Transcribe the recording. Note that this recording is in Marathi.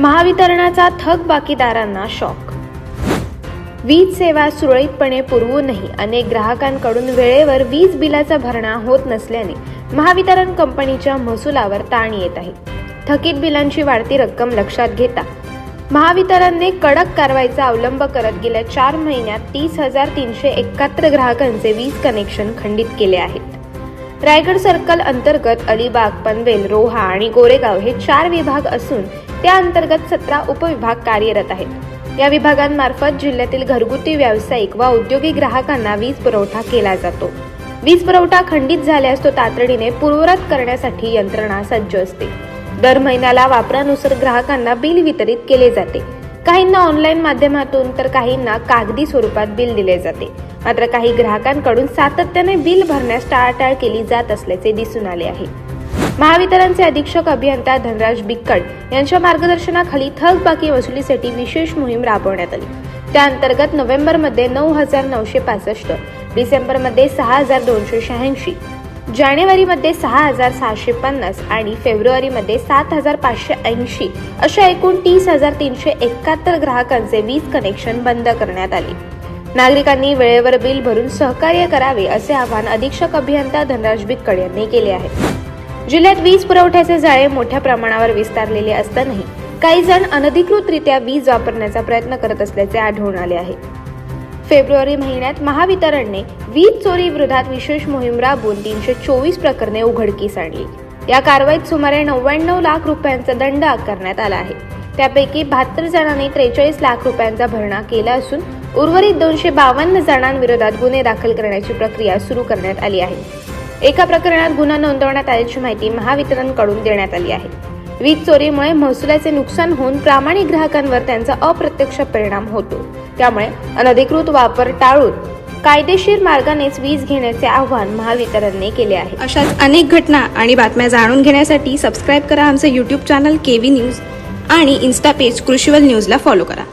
महावितरणाचा थकबाकीदारांना शॉक. वीज सेवा सुरळीतपणे पुरवूनही अनेक ग्राहकांकडून वेळेवर वीज बिलाचा भरणा होत नसल्याने महावितरण कंपनीच्या महसुलावर ताण येत आहे. थकीत बिलांची वाढती रक्कम लक्षात घेता महावितरणने कडक कारवाईचा अवलंब करत गेल्या 4 महिन्यात 30,371 ग्राहकांचे वीज कनेक्शन खंडित केले आहेत. रायगड सर्कल अंतर्गत अलिबाग, पनवेल, रोहा आणि गोरेगाव हे 4 विभाग असून त्या अंतर्गत 17 उपविभाग कार्यरत आहेत. या विभागांमार्फत जिल्ह्यातील घरगुती, व्यावसायिक व औद्योगिक ग्राहकांना वीज पुरवठा केला जातो. वीज पुरवठा खंडित झाल्यास तो तातडीने पूर्ववत करण्यासाठी यंत्रणा सज्ज असते. दर महिन्याला वापरानुसार ग्राहकांना बिल वितरित केले जाते. काहींना ऑनलाईन माध्यमातून तर काहींना कागदी स्वरूपात बिल दिले जाते. मात्र काही ग्राहकांकडून सातत्याने बिल भरण्यास टाळाटाळ केली जात असल्याचे दिसून आले आहे. महावितरणचे अधीक्षक अभियंता धनराज बिक्कड यांच्या मार्गदर्शनाखाली थकबाकी वसुलीसाठी विशेष मोहीम राबवण्यात आली. त्या अंतर्गत नोव्हेंबरमध्ये 9,965, डिसेंबरमध्ये 6,286, जानेवारीमध्ये 6,650 आणि फेब्रुवारीमध्ये 7,580 अशा एकूण 30,371 ग्राहकांचे वीज कनेक्शन बंद करण्यात आले. नागरिकांनी वेळेवर बिल भरून सहकार्य करावे असे आवाहन अधीक्षक अभियंता धनराज बिक्कड यांनी केले आहे. जिल्ह्यात वीज पुरवठ्याचे जाळे मोठ्या प्रमाणावर विस्तारलेले असतानाही काही जण अनधिकृतरित्या वीज वापरण्याचा प्रयत्न करत असल्याचे आढळून आले आहे. फेब्रुवारी महिन्यात महावितरणने वीज चोरी विरोधात विशेष मोहीम राबवून 324 प्रकरणे उघडकीस आणली. या कारवाईत सुमारे 99 लाख रुपयांचा दंड आकारण्यात आला आहे. त्यापैकी 72 जणांनी 43 लाख रुपयांचा भरणा केला असून उर्वरित 252 जणांविरोधात गुन्हे दाखल करण्याची प्रक्रिया सुरू करण्यात आली आहे. एका प्रकरणात गुन्हा नोंदवण्यात आल्याची माहिती महावितरणकडून देण्यात आली आहे. वीज चोरीमुळे महसुलाचे नुकसान होऊन प्रामाणिक ग्राहकांवर त्यांचा अप्रत्यक्ष परिणाम होतो. त्यामुळे अनधिकृत वापर टाळून कायदेशीर मार्गानेच वीज घेण्याचे आवाहन महावितरणने केले आहे. अशाच अनेक घटना आणि बातम्या जाणून घेण्यासाठी सबस्क्राईब करा आमचे YouTube चॅनल KV न्यूज आणि इन्स्टा पेज कृषीवल न्यूजला फॉलो करा.